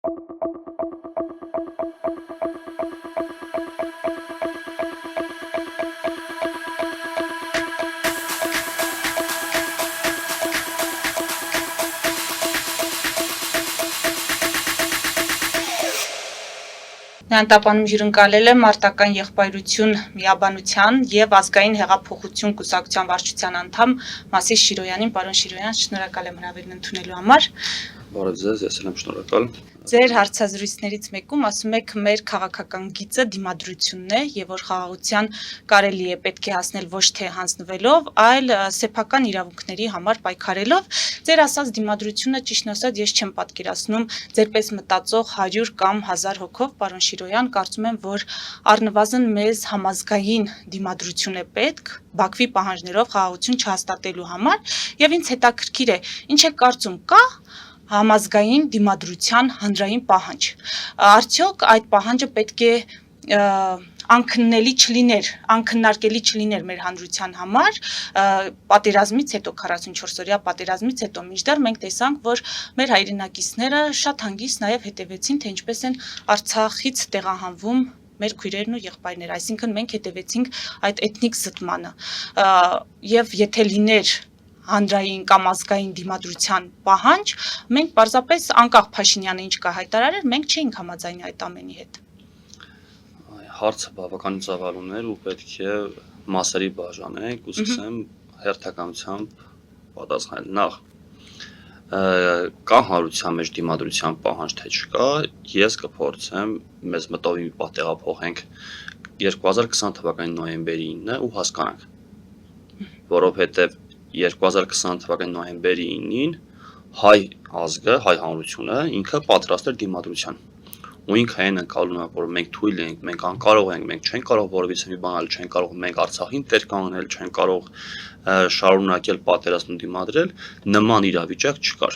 Նահատապանում հյուրընկալել է մարտական եղբայրություն միաբանության և ազգային հեղափոխություն կուսակցության վարչության անդամ Մասիս Շիրոյանին։ Պարոն Շիրոյան, շնորհակալ եմ հրավերն ընդունելու համար։ Բարև ձեզ, ես եմ շնորհակալ։ Ձեր հարցազրույցներից մեկում ասում եք, մեր քաղաքական գիծը դիմադրությունն է, եւ որ խաղաղության կարելի է պետք է հասնել ոչ թե հանձնվելով, այլ սեփական իրավունքների համար պայքարելով։ Ձեր ասած դիմադրությունը, ճիշտն ասած, ես չեմ պատկերացնում ձերպես մտածող 100 կամ 1000 հոգով, պարոն Շիրոյան, կարծում եմ, որ առնվազն մեզ համազգային դիմադրություն է պետք Բաքվի պահանջներով խաղաղություն չհաստատելու համար, եւ ինձ հետաքրքիր է, ինչ է կարծում, կա համազգային դիմադրության հանրային պահանջ։ Արդյոք այդ պահանջը պետք է անքննարկելի չլիներ մեր հանրության համար, պատերազմից հետո 44-օրյա պատերազմից հետո, մինչդեռ մենք տեսանք, որ մեր հայրենակիցները շատ հանգիստ նաև հետևեցին, թե ինչպես են Արցախից տեղահանվում մեր քույրերն ու եղբայրները, այսինքն մենք հետևեցինք այդ էթնիկ զտմանը, եւ եթե լիներ հանրային կամ ազգային դիմադրության պահանջ, մենք պարզապես անկախ Փաշինյանը ինչ կա հայտարարել, մենք չէինք համաձայնի այդ ամենի հետ։ Հարցը բավականին ծավալուն էր ու պետք է մասերի բաժանենք ու սկսեմ հերթականությամբ պատասխանել։ Նախ կա հանրության մեջ դիմադրության պահանջ թե չկա, ես կփորձեմ մեզ մտովի մի պահ տեղափոխենք 2020 թվականի նոյեմբերի 9-ը ու հասկանանք, որովհետև 2020 թվականի նոյեմբերի 9-ին հայ ազգը, հայ հանրությունը ինքը պատրաստ էր դիմադրության։ Ու ինքը այն ընկալում է, որ մենք թույլ ենք, մենք անկարող ենք, մենք չենք կարող որևիցե մի բան անել, չենք կարող մենք Արցախին տեր կանգնել, չենք կարող շարունակել պատերազմն ու դիմադրել, նման իրավիճակ չկար։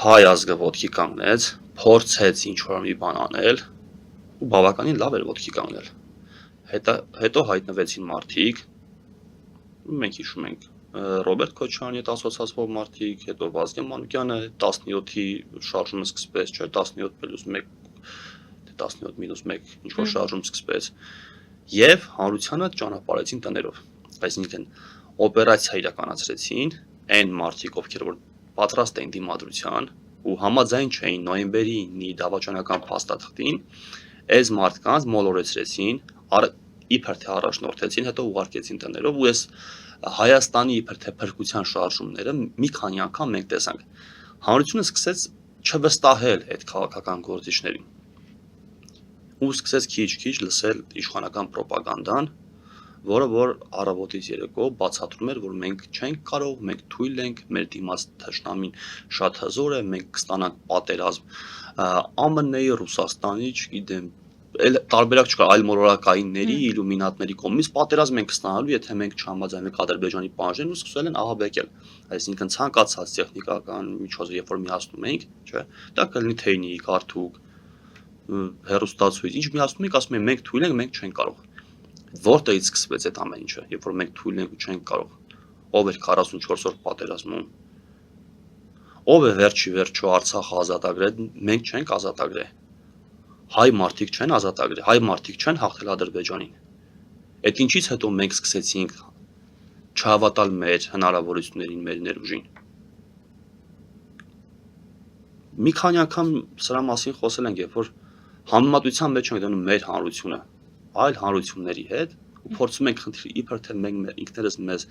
Հայ ազգը ոտքի կանգնեց, փորձեց ինչ-որ մի բան անել ու բավականին լավ էր ոտքի կանգնել։ Հետո հայտնվեցին մարդիկ, մենք հիշում ենք Ռոբերտ Քոչարյանի հետ ասոցացվող մարդիկ, հետո Վազգեն Մանուկյանը 17-ի շարժումը սկսվեց, չէ, 17 + 1, 17 - 1 ինչ-որ շարժում սկսվեց, եւ հանրությանը ճանապարհեցին տներով, այսինքն օպերացիա իրականացրեցին այն մարդիկ, ովքեր որ պատրաստ էին դիմադրության ու համաձայն չէին նոյեմբերի 9-ի դավաճանական փաստաթղթին, այս մարդկանց մոլորեցրեցին, իբր թե առաջնորդեցին, հետո ուղարկեցին տներով ու այս Հայաստանի իբր թե փրկության շարժումները մի քանի անգամ մենք տեսանք։ Հանրությունը սկսեց չվստահել այդ քաղաքական գործիչներին ու սկսեց քիչ-քիչ լսել իշխանական ռոպագանդան, որը որ առավոտից երեկո բացատրում էր, որ մենք չենք կարող, մենք թույլ ենք, մեր դիմաց թշնամին շատ հզոր է, մենք կստանանք պատերազմ ԱՄՆ-ի, Ռուսաստանի, չգիտեմ, տարբերակ չկա, այլ մոլորակայինների, իլումինատների կողմից պատերազմ ենք ստանալու, եթե մենք չհամաձայնենք Ադրբեջանի պահանջներին ու սկսել են ահաբեկել։ Այսինքն ցանկացած տեխնիկական միջոց, երբ որ միացնում ենք, չէ, դա կլինի թեյնիկ, հարթուկ, հեռուստացույց, ինչ միացնում ենք, ասում են մենք թույլ ենք, մենք չենք կարող։ Որտեղից սկսվեց այդ ամեն ինչը, երբ որ մենք թույլ ենք ու չենք կարող։ Ով էր 44 օր պատերազմում։ Ով է վերջի վերջո Արցախը ազատագրել, մենք չենք ազատագրել։ Հայ մարդիկ չեն ազատագրել, հայ մարդիկ չեն հաղթել Ադրբեջանին։ Այդ ինչից հետո մենք սկսեցինք չհավատալ մեր հնարավորություններին, մեր ներուժին։ Մի քանի անգամ սրա մասին խոսել ենք, երբ որ համեմատության մեջ ենք դնում մեր հանրությունը այլ հանրությունների հետ ու փորձում ենք խնդրի իբր թե մենք ինքներս մեզ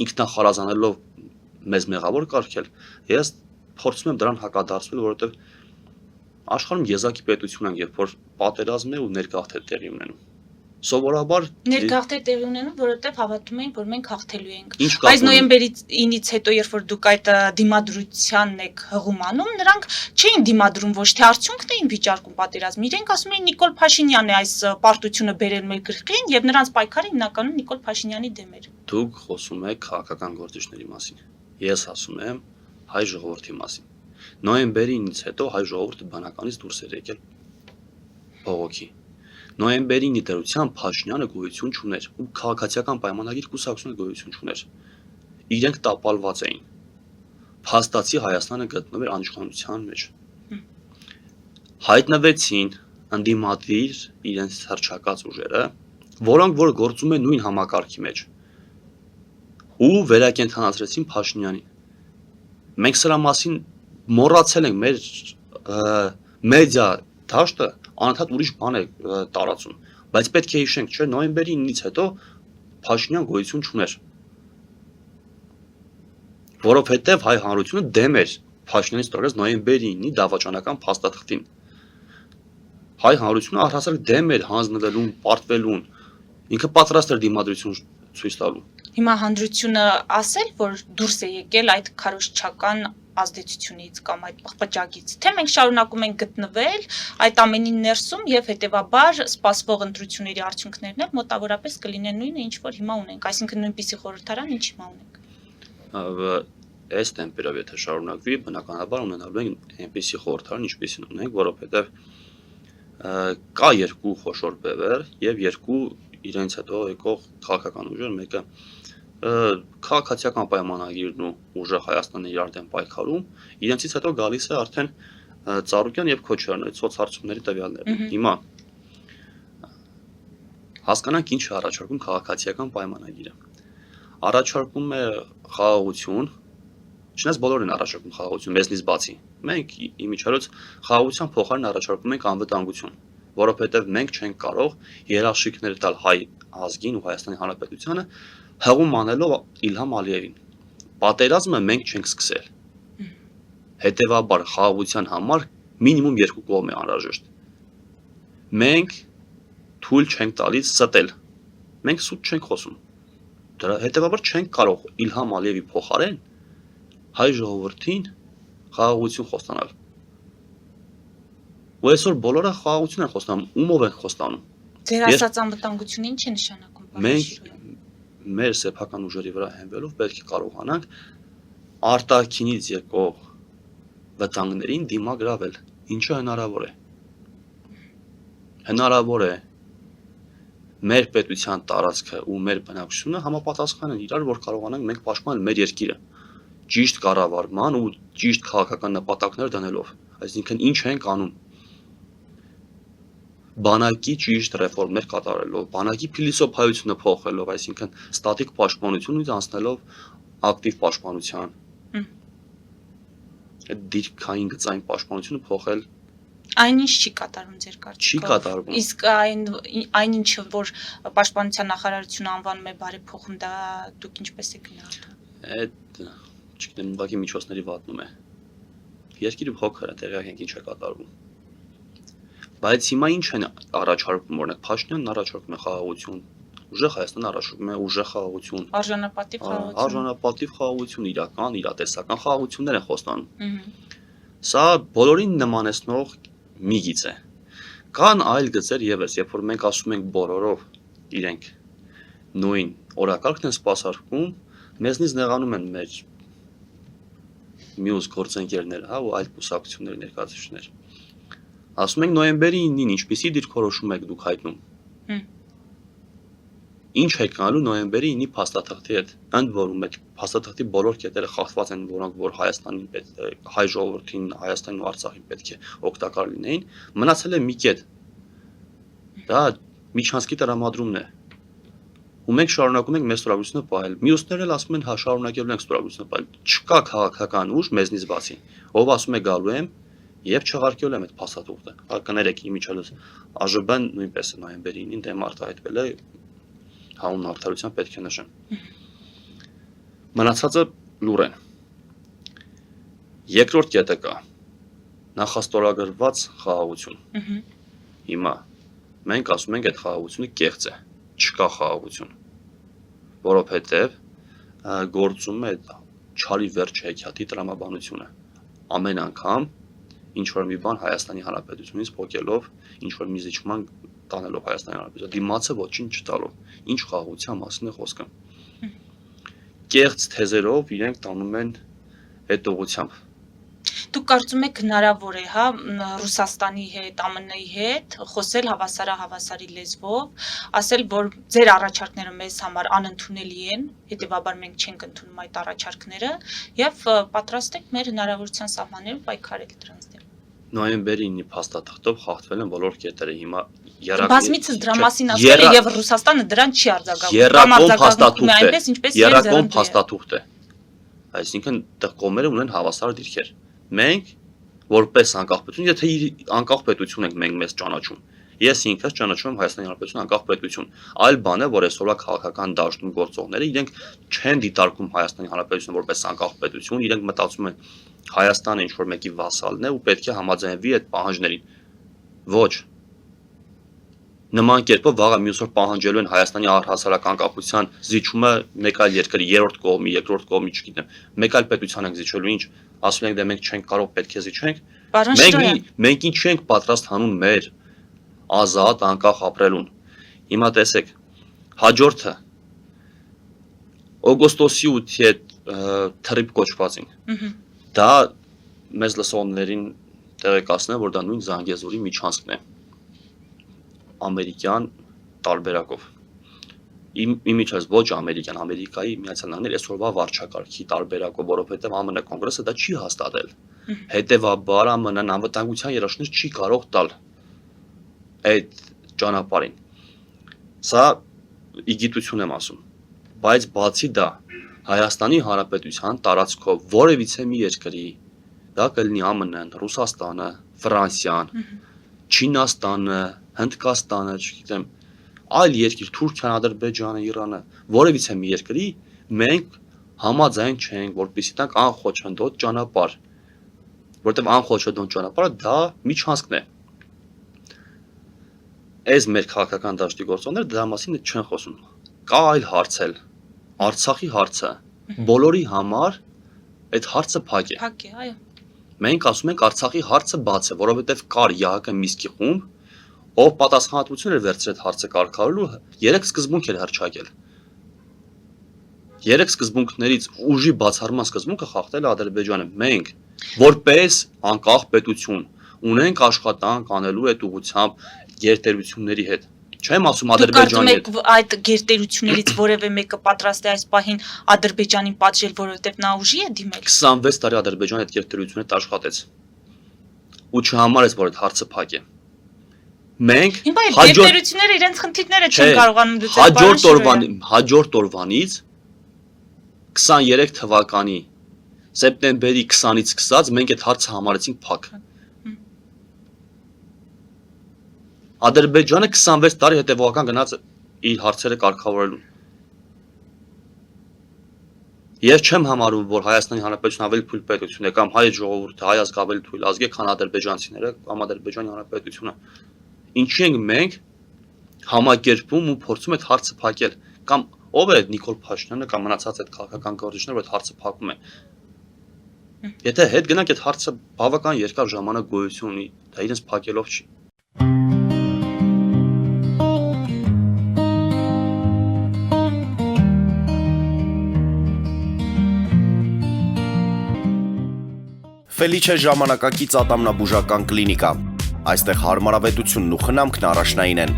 ինքնախարազանելով մեզ մեղավոր կարգել։ Ես փորձում եմ դրան հակադարձվել, որովհետև աշխարհում եզակի պետություն են, երբ որ պատերազմ է ու ներգաղթ է տեղի ունենում։ Սովորաբար ներգաղթ է տեղի ունենում, որովհետև հավատում էին, որ մենք հաղթելու ենք։ Բայց նոյեմբերի 9-ից հետո, երբ որ դուք այդ դիմադրությանն եք հղումանում, նրանք չէին դիմադրում, ոչ թե արդյունքն էին վիճարկում պատերազմի։ Իրենք ասում էին Նիկոլ Փաշինյանն է այս պարտությունը բերել մեր գլխին, եւ նրանց պայքարը հիմնականում Նիկոլ Փաշինյանի դեմ էր։ Դուք խոսում եք քաղաքական գործիչների մասին։ Ես ասում եմ հայ ժողովրդի մասին։ Նոյեմբերի 9-ից հետո հայ ժողովուրդը բանականից դուրս էր եկել բողոքի։ Նոյեմբերի 9-ի դրությամբ Փաշինյանը գոյություն չուներ ու քաղաքացիական պայմանագիր կուսակցությունը գոյություն չուներ։ Իրենք տապալված էին։ Փաստացի Հայաստանը գտնվում էր անիշխանության մեջ։ հայտնվեցին ընդդիմադիր իրենց հռչակած ուժերը, որոնք որ գործում են նույն համակարգի մեջ ու վերակենդանացրեցին Փաշինյանին։ Մենք սրա մասին մոռացել ենք, մեր մեդիա դաշտը անընդհատ ուրիշ բան է տարածում, բայց պետք է հիշենք, չէ, նոյեմբերի 9-ից հետո Փաշինյան գոյություն չուներ, որովհետև հայ հանրությունը դեմ էր Փաշինյանի ստորագրած նոյեմբերի 9-ի դավաճանական փաստաթղթին։ Հայ հանրությունը առհասարակ դեմ էր հանձնվելուն, պարտվելուն, ինքը պատրաստ էր դիմադրություն ցույց տալու։ Հիմա հանրությունը ասել, որ դուրս է եկել այդ քարոզչական ազդեցությունից կամ այդ պղպջակից, թե մենք շարունակում ենք գտնվել այդ ամենի ներսում եւ հետեւաբար սպասվող ընտրությունների արդյունքներն էլ մոտավորապես կլինեն նույնը, ինչ որ հիմա ունենք, այսինքն նույնպիսի խորհրդարան, ինչ հիմա ունենք։ Այս տեմպերով եթե շարունակվի, բնականաբար ունենալու ենք այնպիսի խորհրդարան, ինչպիսին ունենք, որովհետև կա երկու խոշոր բևեր եւ երկու իրենց հետո եկող քաղաքական ուժեր, մեկը քաղաքացիական պայմանագիրն ու ուժեղ Հայաստանը իրար դեմ պայքարում, իրենցից հետո գալիս է արդեն Ծառուկյան եւ Քոչարյանը սոցհարցումների տվյալները։ Հիմա հասկանանք ինչ է առաջարկում քաղաքացիական պայմանագիրը։ Առաջարկում է խաղաղություն, չնայած բոլորն են առաջարկում խաղաղություն, մեզնից բացի։ Մենք իմիջիայլոց խաղաղության փոխարեն առաջարկում ենք անվտանգություն, որովհետև մենք չենք կարող երաշխիքներ տալ հայ ազգին ու Հայաստանի Հանրապետությանը հղում անելով Իլհամ Ալիևին։ Պատերազմը մենք չենք սկսել։ Հետևաբար խաղաղության համար մինիմում երկու կողմ է անհրաժեշտ։ Մենք թույլ չենք տալիս ստել։ Մենք սուտ չենք խոսում։ Դրա հետևաբար չենք կարող Իլհամ Ալիևի փոխարեն հայ ժողովրդին խաղաղություն խոստանալ։ Ու այսօր բոլորը խաղաղություն են խոստանում, ումով են խոստանում։ Ձեր ասած անվտանգությունը ինչ է նշանակում։ Մենք մեր սեփական ուժերի վրա հենվելով պետք է կարողանանք արտաքինից եկող վտանգներին դիմագրավել, ինչը հնարավոր է։ Հնարավոր է մեր պետության տարածքը ու մեր բնակչությունը համապատասխան են իրար, որ կարողանանք մենք պաշտպանել մեր երկիրը ճիշտ կառավարման ու ճիշտ քաղաքական նպատակներ դնելով։ Այսինքն ինչ ենք անում։ Բանակի ճիշտ ռեֆորմներ կատարելով, բանակի փիլիսոփայությունը փոխելով, այսինքն ստատիկ պաշտպանությունից անցնելով ակտիվ պաշտպանության։ Այդ դիրքային գծային պաշտպանությունը փոխել այնինչ չի կատարվում ձեր կարծիքով։ Չի կատարվում։ Իսկ այնինչը, որ պաշտպանության նախարարությունը անվանում է բարեփոխում, դա դուք ինչպես եք գնահատում։ Այդ չգիտեմ, ուղղակի միջոցների վատնում է։ Երկիրը փոքր է, տեղյակ ենք ինչ է կատարվում։ Բայց հիմա ինչ են առաջարկում, օրինակ Փաշինյանն առաջարկում է խաղաղություն, ուժեղ Հայաստանը առաջարկում է ուժեղ խաղաղություն, Արժանապատիվ խաղաղություն։ արժանապատիվ խաղաղություն, իրական, իրատեսական խաղաղություններ են խոստանում։ Սա բոլորին նմանեցնող մի գիծ է։ Կան այլ գծեր եւս, երբ որ մենք ասում ենք բոլորով իրենք նույն օրակարգն են սպասարկում, մեզնից նեղանում են մեր մյուս գործընկերները, հա, ու այլ կուսակցությունների ներկայացուցիչներ։ Ասում ենք նոյեմբերի 9-ին ինչպիսի դիրքորոշում եք դուք հայտնում։ Ինչ եք անելու նոյեմբերի 9-ի փաստաթղթի հետ։ Ընդ որում այդ փաստաթղթի բոլոր կետերը խախտված են, որոնք որ Հայաստանին հայ ժողովրդին, Հայաստանին ու Արցախին պետք է օգտակար լինեին, մնացել է մի կետ։ Դա միջանցքի տրամադրումն է։ Ու մենք շարունակում ենք մեր ստորագրությունը պահել։ Մյուսներն էլ ասում են, հա շարունակելու ենք ստորագրությունը պահել։ Չկա քաղաքական ուժ մեզնից բացի, ով ասում է գալու եմ եւ չեղարկել եմ այդ փաստաթուղթը։ Հա կներեք իմիջիայլոց ԱԺԲ-ն նույնպես է նոյեմբերի 9-ին դեմ արտահայտվել է հանուն արդարության պետք է նշեմ։ Մնացածը լուր են։ Երկրորդ կետը կա նախաստորագրված խաղաղություն։ Հիմա մենք ասում ենք այդ խաղաղությունը կեղծ է, չկա խաղաղություն, որովհետև գործում է չարի վերջ հեքիաթի տրամաբանությունը։ Ամեն անգամ ինչ որ մի բան Հայաստանի Հանրապետությունից փոխելով, ինչ որ մի զիջման տանելով Հայաստանի Հանրապետության, դիմացը ոչինչ չտալով, ինչ խաղաղության մասին է խոսքը։ Կեղծ թեզերով իրենք տանում են այդ ուղղությամբ։ Դուք կարծում եք հնարավոր է, հա, Ռուսաստանի հետ, ԱՄՆ-ի հետ խոսել հավասարահավասարի լեզվով, ասել, որ ձեր առաջարկները մեզ համար անընդունելի են, հետեւաբար մենք չենք ընդունում այդ առաջարկները եւ պատրաստ ենք մեր հնարավորության սահմաններում պայքարել դրանց դեմ։ նոյեմբերի 9-ի փաստաթղթով խախտվել են բոլոր կետերը։ Հիմա բազմիցս դրա մասին ասել է եւ Ռուսաստանը դրան չի արձագանքում այնպես ինչպես երակոմ փաստաթուղթ է։ Այսինքն դեռ կողմերը ունեն հավասար դիրքեր։ Մենք որպես անկախ պետություն, եթե անկախ պետություն ենք մենք մեզ ճանաչում, ես ինքս ճանաչում եմ Հայաստանի Հանրապետություն անկախ պետություն, այլ բան է, որ այսօրվա քաղաքական դաշտում գործողները իրենք չեն դիտարկում Հայաստանի Հանրապետությունը որպես անկախ պետություն, իրենք մտածում են Հայաստանը ինչ որ մեկի վասալն է ու պետք է համաձայնվի այդ պահանջներին։ Ոչ։ Նման կերպով վաղը մյուս օր պահանջելու են Հայաստանի առհասարակ անկախության զիջումը մեկ այլ երկրի երրորդ կողմի, երկրորդ կողմի, չգիտեմ, մեկ այլ պետության ենք զիջելու, ինչ ասում ենք դե մենք չենք կարող, պետք է զիջենք։ Մենք ինչ չենք պատրաստ հանում մեր ազատ անկախ ապրելուն։ Հիմա տեսեք, հաջորդը օգոստոսի 8-ի այդ թրիփ կոչվածին։ Դա մեզ լսողներին տեղեկացնեմ, որ դա նույն Զանգեզուրի միջանցքն է։ Ամերիկյան տարբերակով։ Իմիջիայլս ոչ ամերիկյան, Ամերիկայի Միացյալ Նահանգների այսօրվա վարչակարգի տարբերակով, որովհետև ԱՄՆ կոնգրեսը դա չի հաստատել։ Հետևաբար ԱՄՆ-ն անվտանգության երաշխիքներ չի կարող տալ այդ ճանապարհին։ Սա իգիտություն եմ ասում, բայց բացի դա Հայաստանի Հանրապետության տարածքով որևիցե մի երկրի, դա կլինի ԱՄՆ-ն, Ռուսաստանը, Ֆրանսիան, Չինաստանը, Հնդկաստանը, չգիտեմ, այլ երկիր, Թուրքիան, Ադրբեջանը, Իրանը, որևիցե մի երկրի մենք համաձայն չենք, որպեսզի տանք անխոչնդոտ ճանապարհ, որտեղ անխոչնդոտ ճանապարհը դա միջանցքն է։ Այս մեր քաղաքական դաշտի գործոնները դրա մասին չեն խոսում։ Կա այլ հարց էլ, Արցախի հարցը, բոլորի համար այդ հարցը փակ է։ Փակ է, այո։ Մենք ասում ենք Արցախի հարցը բաց է, որովհետև կար ՀԱԿ Միսկի խումբ, ով պատասխանատվություն էր վերցրել հարցը կարգավորելու, 3 սկզբունք էր հռչակել։ 3 սկզբունքներից ուժի բացառման սկզբունքը խախտել է Ադրբեջանը։ Մենք որպես անկախ պետություն ունենք աշխատանք անելու այդ ուղղությամբ գերտերությունների հետ։ Չեմ ասում Ադրբեջանի հետ։ Այդ գերտերություններից որևէ մեկը պատրաստ է այս պահին Ադրբեջանին պատժել, որովհետև նա ուժի է դիմել։ 26 տարի Ադրբեջանը այդ գերտերությունները աշխատեց։ Ու չհամարեց, որ այդ հարցը փակ է։ Մենք գերտերությունները իրենց խնդիրները չեն կարողանում լուծել։ Հաջորդ օրվանից 23 թվականի սեպտեմբերի 20-ից սկսած մենք այդ հարցը համարեցինք փակ։ Ադրբեջանը 26 տարի հետևողական գնաց իր հարցերը կարգավորելուն։ Ես չեմ համարում, որ Հայաստանի Հանրապետությունը ավելի թույլ պետություն է կամ հայ ժողովուրդը, հայ ազգը ավելի թույլ ազգ է, քան ադրբեջանցիները կամ Ադրբեջանի Հանրապետությունը։ Ինչի ենք մենք համակերպում ու փորձում այդ հարցը փակել, կամ ով է Նիկոլ Փաշինյանը կամ մնացած այդ քաղաքական գործիչները, որ այդ հարցը փակում են։ Եթե հետ գնանք այդ հարցը բավական երկար ժամանակ գոյություն ունի, դա իրենց փակելով չի։ Ֆելիչե ժամանակակից ատամնաբուժական կլինիկա։ Այստեղ հարմարավետությունն ու խնամքն առաջնային են։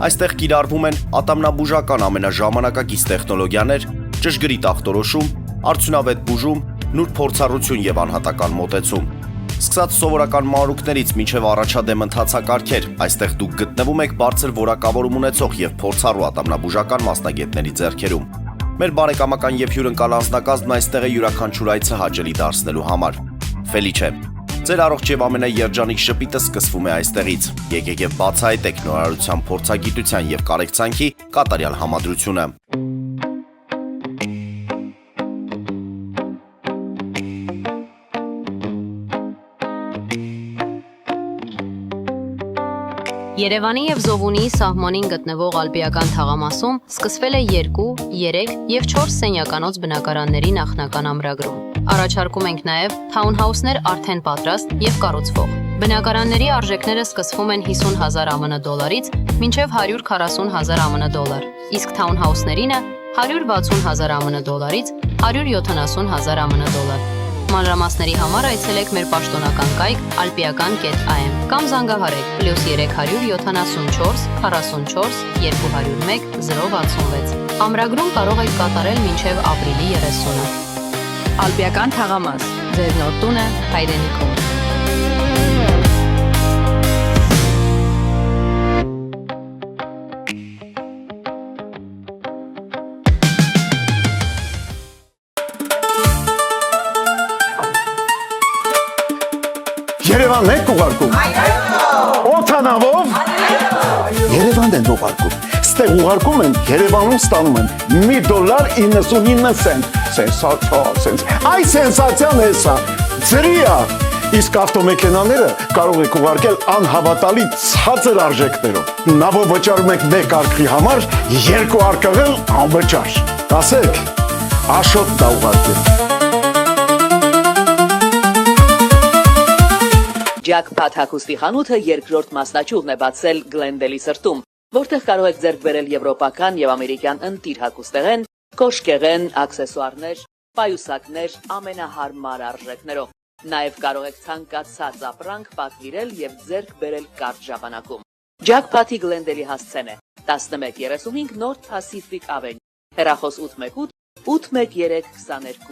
Այստեղ կիրառվում են ատամնաբուժական ամենաժամանակակից տեխնոլոգիաներ, ճշգրիտ ախտորոշում, արդյունավետ բուժում, նուրբ փորձառություն եւ անհատական մոտեցում։ Սկսած սովորական մանրուքներից մինչև առաջադեմ ընթացակարգեր, այստեղ դուք գտնվում եք բարձր որակավորում ունեցող եւ փորձառու ատամնաբուժական մասնագետների ձեռքերում։ Մեր բարեկամական եւ հյուրընկալ անձնակազմն այստեղ է յուրաքանչյուր այցը հաճելի դարձնելու համար։ Ֆելիչե, ձեր առողջ եւ ամենաերջանիկ շպիտը սկսվում է այստեղից։ Եկեք եւ բացահայտեք նորարարության փորձագիտության եւ կարեկցանքի կատարյալ համադրությունը։ Երևանի եւ Զովունիի սահմանին գտնվող Ալպիական թաղամասում սկսվել է 2, 3 եւ 4 սենյականոց բնակարանների նախնական ամրագրում։ Առաջարկում ենք նաեւ թաունհաուսներ արդեն պատրաստ եւ կառուցվող։ Բնակարանների արժեքները սկսվում են 50,000 ԱՄՆ դոլարից մինչև 140,000 ԱՄՆ դոլար, իսկ թաունհաուսներինը 160,000 ԱՄՆ դոլարից 170,000 ԱՄՆ դոլար։ Մանրամասների համար այցելեք մեր պաշտոնական կայք alpiakan.am կամ զանգահարեք +374 44 201 066։ Ամրագրում կարող եք կատարել մինչև ապրիլի 30-ը։ Ալպիական թաղամաս, ձեր նոր տունը հայրենիքում։ Երևան եք ուղարկում։ Օթանավով։ Երևան են ուղարկում։ Ստեղ ուղարկում են, Երևանում ստանում են $1.99 cent։ Սենսացիա, Այ սենսացիան է սա։ Ծրիա։ Իսկ ավտոմեքենաները կարող եք ուղարկել անհավատալի ցածր արժեքներով։ Նավով վճարում եք 1 արկղի համար, 2 արկղել անվճար։ Ասեք, Աշոտ դա ուղարկել։ Jackpot հագուստի խանութը երկրորդ մասնաճյուղն է բացել Գլենդելի սրտում, որտեղ կարող եք ձեռք բերել եվրոպական եւ ամերիկյան ընտիր հագուստեղեն, կոշկեղեն, աքսեսուարներ, պայուսակներ ամենահարմար արժեքներով։ Նաև կարող եք ցանկացած ապրանք պատվիրել եւ ձեռք բերել կարճ ժամանակում։ Jackpot-ի Գլենդելի հասցեն է 1135 North Pacific Avenue, հեռախոս 818 813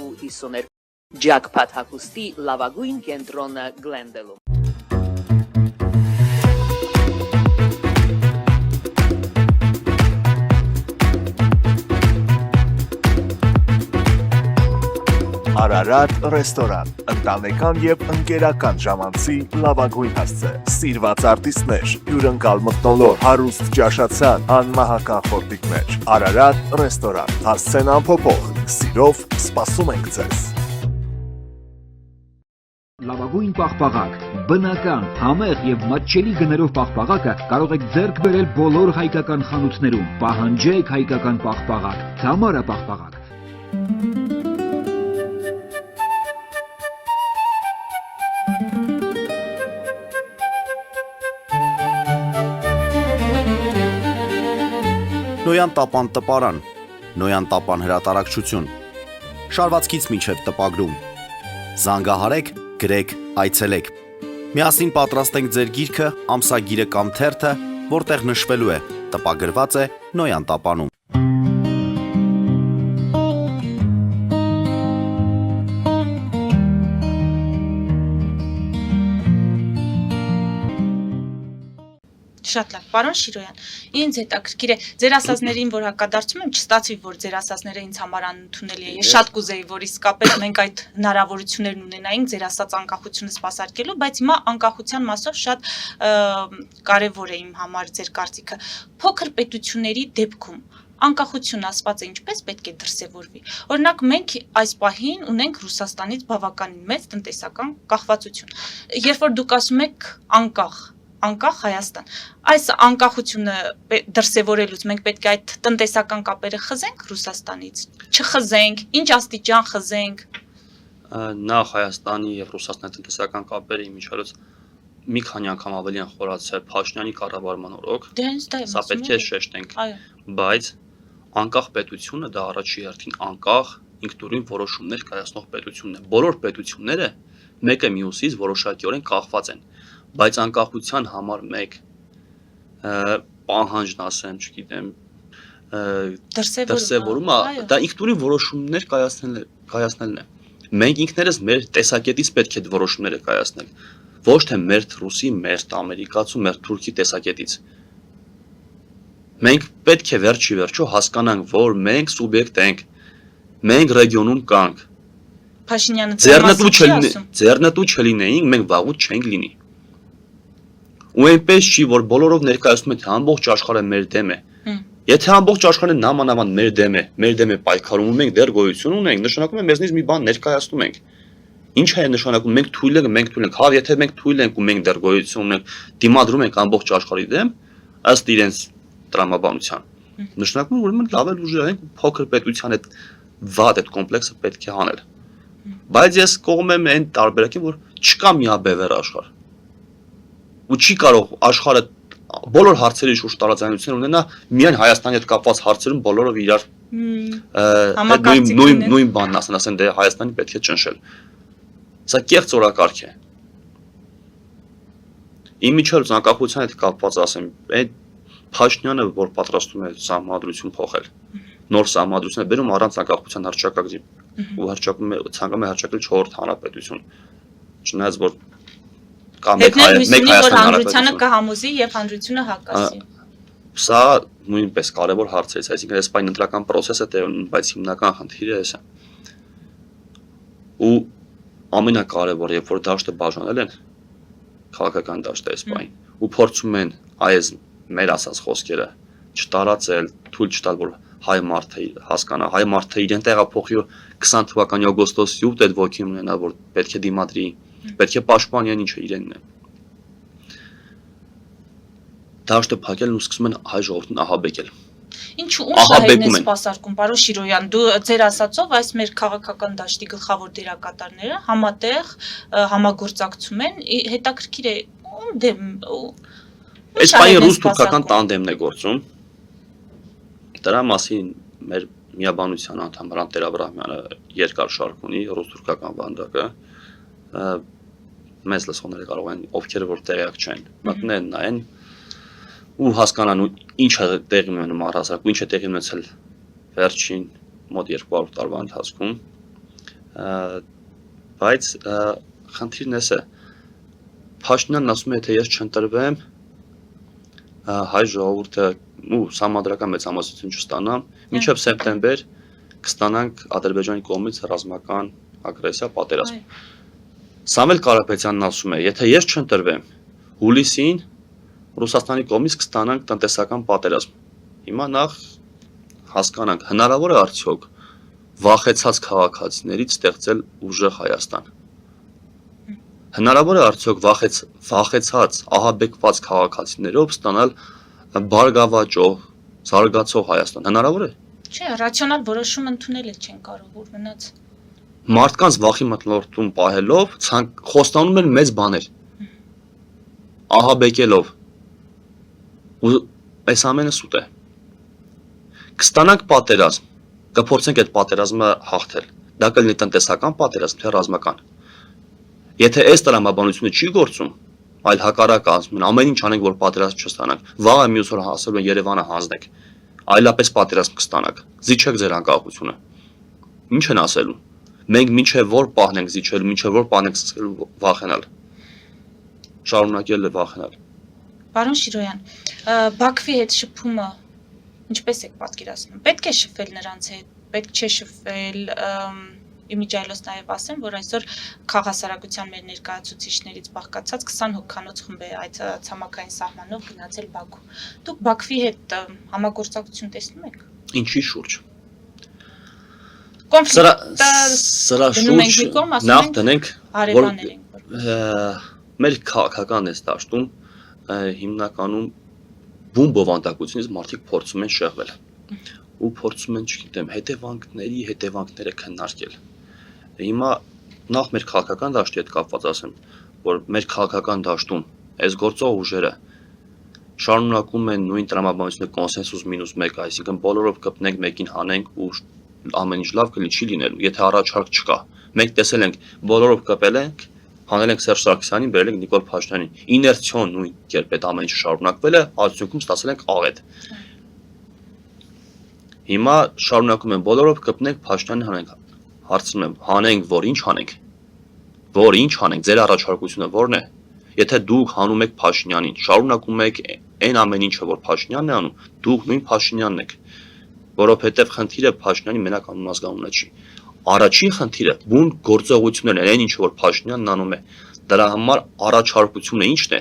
2252։ Jackpot հագուստի լավագույն կենտրոնը Գլենդելում։ Արարատ ռեստորան, ընտանեկան եւ ընկերական ժամանցի լավագույն հասցե, սիրված արտիստներ, հյուրընկալ մթնոլորտ, հարուստ ճաշացան, անմահական խորտիկներ։ Արարատ ռեստորան, հասցեն անփոփոխ, սիրով սպասում ենք ձեզ։ Լավագույն պաղպաղակ, բնական, համեղ եւ մատչելի գներով պաղպաղակը կարող եք ձեռք բերել բոլոր հայկական խանութներում։ Պահանջեք հայկական պաղպաղակ, Թամարա պաղպաղակ։ Նոյան տապան տպարան, Նոյան տապան հրատարակչություն, շարվածքից մինչև տպագրում, զանգահարեք, գրեք, այցելեք, միասին պատրաստենք ձեր գիրքը, ամսագիրը կամ թերթը, որտեղ նշվելու է, տպագրված է Նոյան տապանում։ Շատ լավ, պարոն Շիրոյան, ինձ հետաքրքիր է, ձեր ասածներին, որ հակադարձում եմ, չստացվի, որ ձեր ասածները ինձ համար անընդունելի է։ Ես շատ կուզեի, որ իսկապես մենք այդ հնարավորություններն ունենայինք ձեր ասած անկախությունը սպասարկելու, բայց հիմա անկախության մասով շատ կարևոր է իմ համար ձեր կարծիքը։ Փոքր պետությունների դեպքում անկախությունն ասված է ինչպես պետք է դրսևորվի։ Օրինակ մենք այս պահին ունենք Ռուսաստանից բավականին մեծ տնտեսական կախվածություն։ Երբ որ դուք ասում եք անկախ Հայաստան, այս անկախությունը դրսևորելուց մենք պետք է այդ տնտեսական կապերը խզենք Ռուսաստանից, չխզենք, ինչ աստիճան խզենք։ Նախ Հայաստանի եւ Ռուսաստանի տնտեսական կապերը իմիջիայլոց մի քանի անգամ ավելի են խորացել Փաշինյանի կառավարման օրոք։ Սա պետք է շեշտենք, բայց անկախ պետությունը դա առաջի հերթին անկախ ինքնուրույն որոշումներ կայացնող պետությունն է։ Բոլոր պետությունները մեկը մյուսից որոշակիորեն կախված են, բայց անկախության համար մեկ պահանջն ասեմ, չգիտեմ, դրսևորումը, դա ինքնուրույն որոշումներ կայացնելն է։ Մենք ինքներս մեր տեսակետից պետք է այդ որոշումները կայացնել, ոչ թե մեր ռուսի, մեր ամերիկացու, մեր թուրքի տեսակետից։ Մենք պետք է վերջի վերջո հասկանանք, որ մենք սուբյեկտ ենք, մենք ռեգիոնում կանք։ Փաշինյանը ձեռնտու չլինեինք, մենք վաղուց չենք լինի։ Ու այնպես չի, որ բոլորով ներկայացնում են, թե ամբողջ աշխարհը մեր դեմ է։ Եթե ամբողջ աշխարհը նամանավան մեր դեմ է պայքարում ու մենք դեռ գոյություն ունենք, նշանակում է մեզնից մի բան ներկայացնում ենք։ Ինչ է նշանակում, մենք թույլ ենք, հա, եթե մենք թույլ ենք ու մենք դեռ գոյություն ունենք, դիմադրում ենք ամբողջ աշխարհի դեմ, ըստ իրենց տրամաբանության։ Նշանակում է, ուրեմն լավ էլ ուժեղ ենք ու փոքր պետության այդ վատ այդ կոմպլեքսը պետք է հանել։ Բայց ես կողմ եմ այն տարբերակին, որ չկա միաբևեռ աշխարհ։ Ու չի կարող աշխարհը բոլոր հարցերի շուրջ տարաձայնություն ունենա, միայն Հայաստանի հետ կապված հարցերում բոլորով իրար նույն բանն ասեն, դե Հայաստանի պետք է ճնշել։ Սա կեղծ օրակարգ է։ Իմիջիայլոց անկախության հետ կապված ասեմ, այդ Փաշինյանը, որ պատրաստում է սահմանադրություն փոխել, նոր սահմանադրություն է բերում առանց անկախության հռչակագրի ու ցանկանում է հռչակել 4-րդ հանրապետություն։ Չնայած որ կա մեկ հանրությանը կհամոզի եւ հանրությունը հակասի։ Սա նույնպես կարևոր հարց է, այսինքն այս պայն ընտրական process-ը տեղ ունի, բայց հիմնական խնդիրը էս է։ Ու ամենակարևորը, երբ որ դաշտը բաժանել են, քաղաքական դաշտը այս բային ու փորձում են այս մեր ասած խոսքերը չտարածել, թույլ չտալ որ հայ մարդը հասկանա, հայ մարդը իրեն տեղափոխի 20 թվականի օգոստոսի 8 այդ ոգին ունենա որ պետք է դիմադրի, պետք է պաշտպանի ինչը իրենն է։ Դաշտը փակելն ու սկսում են հայ ժողովրդին ահաբեկել։ Ինչու ում շահերն են սպասարկում, պարոն Շիրոյան, դու ձեր ասածով այս մեր քաղաքական դաշտի գլխավոր դերակատարները համատեղ համագործակցում են, հետաքրքիր է ում դեմ Այս բանը ռուս-թուրքական տանդեմն է գործում։ Դրա մասին մեր միաբանության անդամ Հրանտ Տեր-Աբրահամյանը երկար շարք ունի ռուս-թուրքական վանդակը։ Մեծ լսողները կարող են ովքեր որ տեղյակ չեն, մտնեն նայեն ու հասկանան ինչ է տեղի ունենում առհասարակ, ինչ է տեղի ունեցել վերջին մոտ 200 տարվա ընթացքում, բայց խնդիրն էս է, Փաշինյանն ասում է, թե ես չընտրվեմ, հայ ժողովուրդը ու սահմանադրական մեծամասնություն չստանամ, մինչև սեպտեմբեր կստանանք Ադրբեջանի կողմից ռազմական ագրեսիա, պատերազմ։ Սամվել Կարապետյանն ասում է, եթե ես չընտրվեմ, հուլիսին Ռուսաստանի կողմից կստանանք տնտեսական պատերազմ։ Հիմա նախ հասկանանք, հնարավոր է արդյոք վախեցած քաղաքացիներից ստեղծել ուժեղ Հայաստան։ Հնարավոր է արդյոք վախեցած, ահաբեկված քաղաքացիներով ստանալ բարգավաճող, զարգացող Հայաստան։ Հնարավոր է։ Չէ, ռացիոնալ որոշում ընդունել չեն կարող, որ մնաց։ Մարդկանց վախի մթնոլորտում պահելով, խոստանում են մեծ բաներ։ Ահաբեկելով ու այս ամենը սուտ է։ Կստանանք պատերազմ, կփորձենք այդ պատերազմը հաղթել։ Դա կլինի տնտեսական պատերազմ, թե ռազմական։ Եթե այս տրամաբանությունը չի գործում, այլ հակառակը ասում են, ամեն ինչ անենք, որ պատերազմ չստանանք, վաղը մյուս օր հասել են Երևանը հանձնենք, այլապես պատերազմ կստանանք, զիջեք ձեր անկախությունը։ Ինչ են ասելու։ Մենք մինչև որ պահնենք զիջելու, մինչև որ պահնենք սկսելու վախենալ։ Շարունակել վախենալ։ Պարոն Շիրոյան, Բաքվի հետ շփումը ինչպես եք պատկերացնում։ Պետք է շփվել նրանց հետ, պետք չէ շփվել, իմիջիայլոց նաև ասեմ, որ այսօր քաղաքասարակության մեր ներկայացուցիչներից բաղկացած 20 հոգանոց խումբ է այդ ցամաքային սահմանով գնացել Բաքու։ Դուք Բաքվի հետ համագործակցություն տեսնում եք։ Ինչի շուրջ։ Սրա շուրջ նախ դնենք, որ մեր քաղաքական այս դաշտում հիմնականում բուն բովանդակությունից մարդիկ փորձում են շեղվել ու փորձում են, չգիտեմ, հետևանքները քննարկել։ Հիմա նախ մեր քաղաքական դաշտի հետ կապված ասեմ, որ մեր քաղաքական դաշտում այս գործող ուժերը շարունակում են նույն տրամաբանությունը կոնսենսուս -1, այսինքն բոլորով կպնենք, մեկին հանենք ու ամեն ինչ լավ կլինի, չի լինելու, եթե առաջարկ չկա։ Մենք տեսել ենք, բոլորով կպել ենք, հանել ենք Սերժ Սարգսյանին, բերել ենք Նիկոլ Փաշինյանին։ Իներցիոն նույն կերպ այդ ամեն ինչը շարունակվել է, արդյունքում ստացել ենք աղետ։ Հիմա շարունակում են բոլորով կպնենք, Փաշինյանին հանենք։ Հարցնում եմ, հանենք, որ ինչ հանենք։ Որ ինչ հանենք, ձեր առաջարկությունը ո՞րն է։ Եթե դուք հանում եք Փաշինյանին, շարունակում եք այն ամեն ինչը, որ Փաշինյանն է անում, դուք նույն Փաշինյանն եք։ Որովհետև խնդիրը Փաշինյանի մենակ անունազգանունը չի։ Առաջին խնդիրը բուն գործողություններն են, այն ինչ որ Փաշինյանն անում է։ Դրա համար առաջարկությունը ի՞նչն է։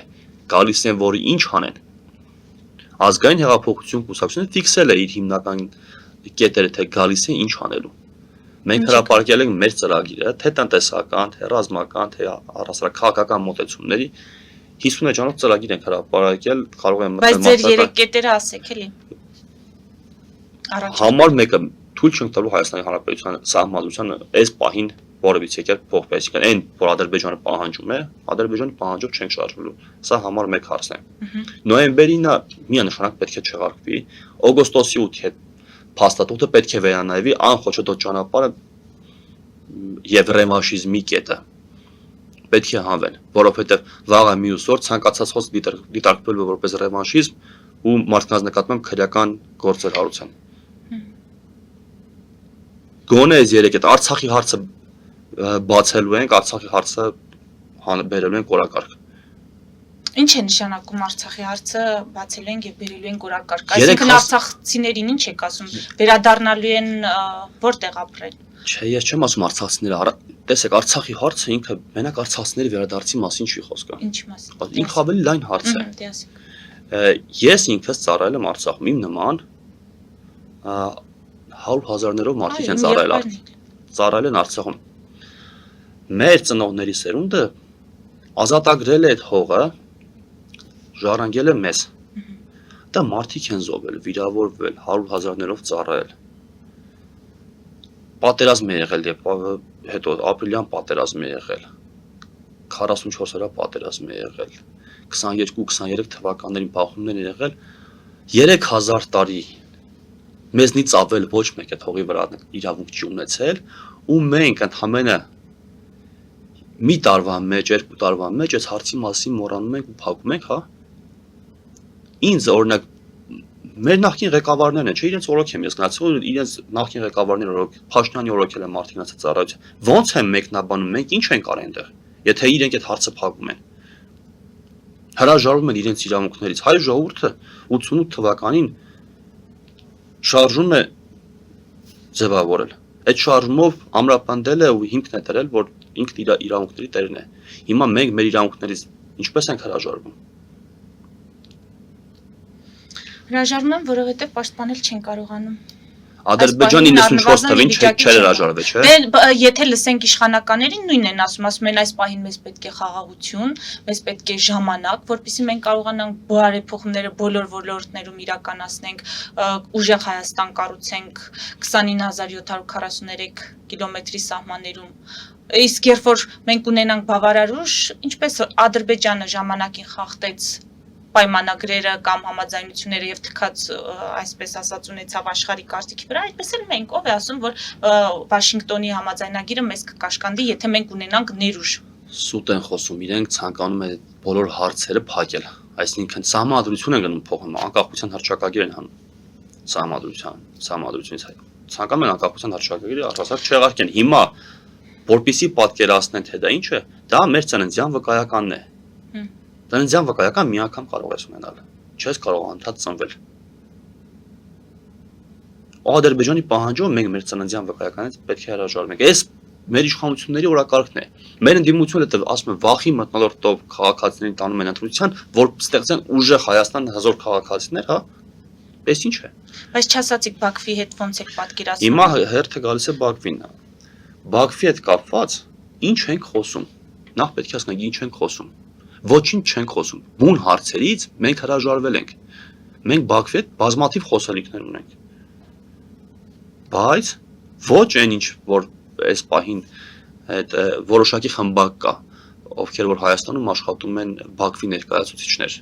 Գալիս են, որ ինչ անեն։ Ազգային հեղափոխություն կուսակցությունը ֆիքսել է իր հիմնական կետերը, թե գալիս է ինչ անելու։ Մենք հրապարակել ենք մեր ծրագիրը, թե տնտեսական, թե ռազմական, թե առհասարակ քաղաքական մոտեցումների 50 ճանոց ծրագիր ենք հրապարակել, կարող եմ մտնել։ Բայց ձեր 3 կետերը ասեք էլի։ Համար մեկը թույլ չենք տալու Հայաստանի Հանրապետության սահմանադրությանը այս պահին որևիցե կերպ փոխվել, այսինքն այն, որ Ադրբեջանը պահանջում է, Ադրբեջանի պահանջով չենք շարժվելու։ Սա համար մեկ հարց է։ Նոյեմբերին միանշանակ պետք է չեղարկվի, օգոստոսի 8-ի հետ փաստաթուղթը պետք է վերանայվի անխոչոտոտ ճանապարհը եւ ռևանշիզմի կետը պետք է հանվեն, որովհետեւ վաղը մյուս օր ցանկացած խոսք դիտարկվելու որպես ռևանշիզմ ու մարդկանց նկատմամբ քրեական գործեր հարուցեն։ Գոնե այս 3 կետ Արցախի հարցը բացելու ենք, Արցախի հարցը բերելու ենք օրակարգ։ Ինչ է նշանակում Արցախի հարցը բացելու ենք եւ բերելու ենք օրակարգ։ Այսինքն արցախցիներին ինչ եք ասում, վերադառնալու են որտեղ ապրել։ Չէ, ես չեմ ասում արցախցիները, տեսեք, Արցախի հարցը ինքը մենակ արցախցիների վերադարձի մասին չի խոսքը։ Ինչ մասին։ Ինքը ավելի լայն հարց է։ Դիասիկ։ Ես ինքս ծառայել եմ Արցախում, իմ նման 100,000-ներով մարդիկ են ծառայել են Արցախում։ Մեր ծնողների սերունդը ազատագրել է այդ հողը, ժառանգել է մեզ։ Դա մարդիկ են զոհվել, վիրավորվել, 100,000-ներով ծառայել։ Պատերազմ է եղել, հետո ապրիլյան պատերազմ է եղել, 44 օրյա պատերազմ է եղել, 22-23 թվականներին բախումներ են եղել, 3000 տարի մեզնից ավել ոչ մեկ այդ հողի վրա իրավունք չի ունեցել, ու մենք ընդհանրապես մի տարվա մեջ, երկու տարվա մեջ այս հարցի մասին մոռանում ենք ու փակում ենք, հա։ Ինձ օրինակ մեր նախկին ղեկավարներն են, չէ, իրենց օրոք եմ ես գնացել, իրենց նախկին ղեկավարները օրոք, Փաշինյանի օրոքել են մարդիկ գնացել ծառայության։ Ոնց են մեկնաբանում, մենք ինչ ենք արել այնտեղ, եթե իրենք այդ հարցը փակում են։ Հրաժարվում են իրենց իրավունքներից։ Հայ ժողովուրդը 88 թվականին շարժում է ձևավորել։ Այդ շարժումով ամրապնդել է ու հիմքն է դրել, որ ինքն իր իրավունքների տերն է։ Հիմա մենք մեր իրավունքներից ինչպես ենք հրաժարվում։ Հրաժարվում եմ, որովհետև պաշտպանել չեն կարողանում։ Ադրբեջան 94 թվին չէր հրաժարվել, չէ՞։ Դե եթե լսենք իշխանականներին, նույնն են ասում են այս պահին մեզ պետք է խաղաղություն, մեզ պետք է ժամանակ, որպեսզի մենք կարողանանք բարեփոխումները բոլոր ոլորտներում իրականացնենք, ուժեղ Հայաստան կառուցենք 29743 կիլոմետրի սահմաններում։ Իսկ երբ որ մենք ունենանք բավարար ուժ, ինչպես Ադրբեջանը ժամանակին խախտեց պայմանագրերը կամ համաձայնությունները եւ թքած այսպես ասած ունեցավ աշխարհի կարծիքի վրա, այդպես էլ մենք ով է ասում, որ Վաշինգտոնի համաձայնագիրը մեզ կկաշկանդի, եթե մենք ունենանք ներուժ։ Սուտ են խոսում, իրենք ցանկանում են բոլոր հարցերը փակել, այսինքն սահմանադրություն են գնում փոխում, անկախության հռչակագիր են հանում։ Սահմանադրությունից հայ։ Ցանկանում են անկախության հռչակագիրը առհասարակ չեղարկեն։ Հիմա որպեսզի պատկերացնեն, թե դա ինչ է, դա մեր ծննդյան վկայականն է։ Ծննդյան վկայական մի անգամ կարող ես ունենալ, չես կարող անդադ ծնվել։ Ադրբեջանի պահանջով մենք մեր ծննդյան վկայականից պետք է հրաժարվենք։ Այս մեր իշխանությունների օրակարգն է։ Մեր ընդդիմությունը դեռ ասում են վախի մթնոլորտով քաղաքացիներին տանում են ընտրության, որ ստեղծեն ուժեղ Հայաստան հզոր քաղաքացիներ, հա։ Այս ինչ է։ Բայց չասացիք Բաքվի հետ ոնց եք պատկերացնում։ Հիմա հերթը գալիս է Բաքվին։ Բաքվի հետ կապված ինչ ենք խոսում։ Նախ պետք է ասենք ինչ ենք խոսում։ Ոչինչ չենք խոսում։ Բուն հարցերից մենք հրաժարվել ենք։ Մենք Բաքվի հետ բազմաթիվ խոսալիքներ ունենք։ Բայց ոչ այն ինչ, որ այս պահին այդ որոշակի խմբակ կա, ովքեր որ Հայաստանում աշխատում են Բաքվի ներկայացուցիչներ։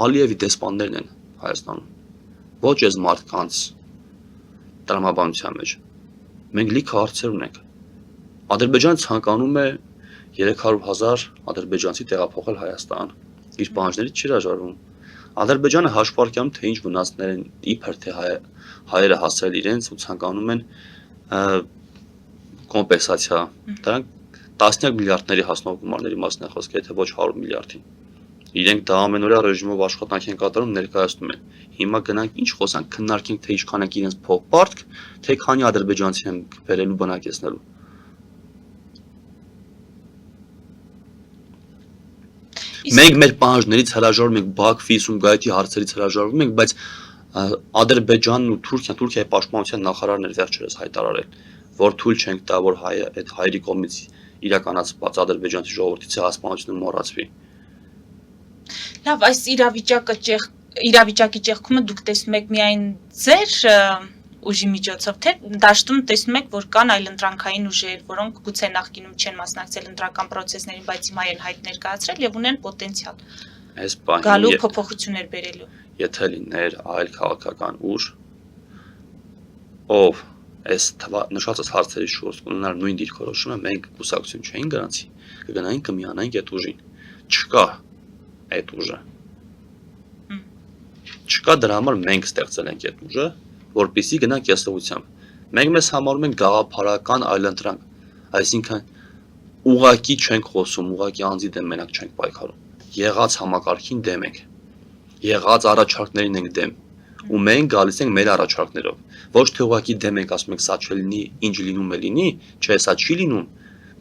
Ալիևի դեսպաններն են Հայաստանում։ Ոչ այս մարդկանց տրամաբանության մեջ։ Մենք լիքը հարցեր ունենք։ Ադրբեջանը ցանկանում է 300,000 ադրբեջանցի տեղափոխել Հայաստան, իր պահանջներից չի հրաժարվում։ Ադրբեջանը հաշվարկանում թե ինչ վնասներ են իբր թե հայերը հասել իրենց ու ցանկանում են կոմպենսացիա։ Դրանք տասնյակ միլիարդների հասնող գումարների մասն է խոսքը, եթե ոչ 100 միլիարդի։ Իրենք դա ամենօրյա ռեժիմով աշխատանք են կատարում, ներկայացնում են։ Հիմա գնանք ինչ խոսանք, քննարկենք թե ինչքան ենք իրենց փոխպարտք, թե քանի ադրբեջանցի են բերելու բնակեցնելու։ Մենք մեր պահանջներից հրաժարվում ենք, Բաքվի, Սումգայիթի հարցերից հրաժարվում ենք, բայց Ադրբեջանն ու Թուրքիայի պաշտպանության նախարարն էր վերջերս հայտարարել, որ թույլ չենք տա, որ այդ հայերի կողմից իրականացված ադրբեջանցի ժողովրդի ցեղասպանությունը մոռացվի։ Լավ, այս իրավիճակի ճեղքումը դուք տեսնում եք միայն ձեր ուժի միջոցով, թե դաշտում տեսնում եք, որ կան այլ ընտրանքային ուժեր, որոնք գուցե նախկինում չեն մասնակցել ընտրական process-ներին, բայց հիմա են հայտ ներկայացրել եւ ունեն պոտենցիալ։ Այս պահին գալու փոփոխություններ բերելու։ Եթե լիներ այլ քաղաքական ուժ, ով այս նշածած հարցերի շուրջ ունենար նույն դիրքորոշումը, մենք կուսակցություն չէին գրանցի, կգնային կմիանայինք այդ ուժին։ Չկա այդ ուժը։ Չկա դրա համար մենք ստեղծել ենք այդ ուժը, որպեսզի գնանք եսողությամբ։ Մենք մեզ համարում ենք գաղափարական այլընտրանք, այսինքն ուղղակի չենք խոսում, ուղղակի անձի դեմ մենակ չենք պայքարում։ Եղած համակարգին դեմ ենք, եղած առաջարկներին ենք դեմ, ու մենք գալիս ենք մեր առաջարկներով։ Ոչ թե ուղղակի դեմ ենք ասում ենք սա չլինի, ինչ լինում է լինի, չէ, սա չի լինում,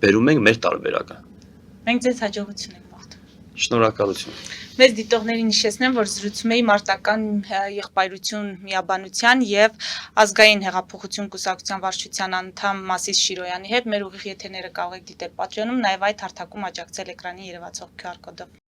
բերում ենք մեր տարբերակը։ Մենք ձեզ հաջողություն ենք մաղթում։ Շնորհակալություն։ Մեծ դիտողներին հիշեցնեմ, որ զրուցում էի մարտական եղբայրություն միաբանության եւ ազգային հեղափոխություն կուսակցության վարչության անդամ Մասիս Շիրոյանի հետ մեր ուղիղ եթերները կարող եք դիտել Patreon-ում, նաեւ այդ հարթակում աջակցել էկրանին երևացող QR կոդով։